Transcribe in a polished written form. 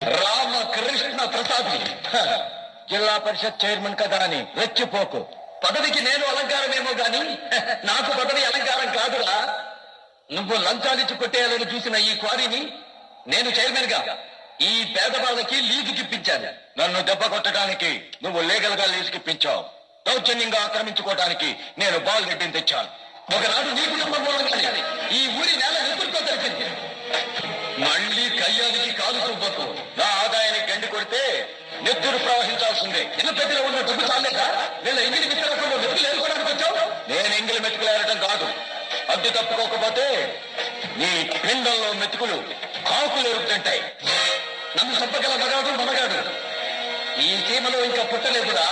రామకృష్ణ ప్రసాద్ జిల్లా పరిషత్ చైర్మన్ కదా అని రెచ్చిపోకు. పదవికి నేను అలంకారమేమో గాని నాకు పదవి అలంకారం కాదురా. నువ్వు లంచాలిచ్చి కొట్టేయాలని చూసిన ఈ క్వారీని నేను చైర్మన్ గా ఈ పేదవాళ్ళకి లీజుకిప్పించాను. నన్ను దెబ్బ కొట్టడానికి నువ్వు లీగల్ గా లీజుకిప్పించావు. దౌర్జన్యంగా ఆక్రమించుకోవడానికి నేను బాల్ గడ్డిని తెచ్చాను. ఒకనాడు నీ కుటుంబం మూలంగానే ఈ ఊరి నేల ఎదురుతో తెలిసింది. మళ్ళీ కయ్యానికి కాలు తువ్వకు. నా ఆదాయానికి గండి కొడితే నెత్తురు ప్రవహించాల్సిందే. ఇల్లు పెద్దలో ఉన్న డబ్బు చాలేక వీళ్ళ ఎంగిలి మిత్రులకు మెతుకులు ఏరుకోవడానికి వచ్చావు. నేను ఎంగిలి మెతుకులు ఏరటం కాదు. అడ్డు తప్పుకోకపోతే నీ పిండంలో మెతుకులు కాకులు ఎరుగుతుంటాయి. నన్ను చంపగల మగాడు మనగాడు ఈ సీమలో ఇంకా పుట్టలేదురా.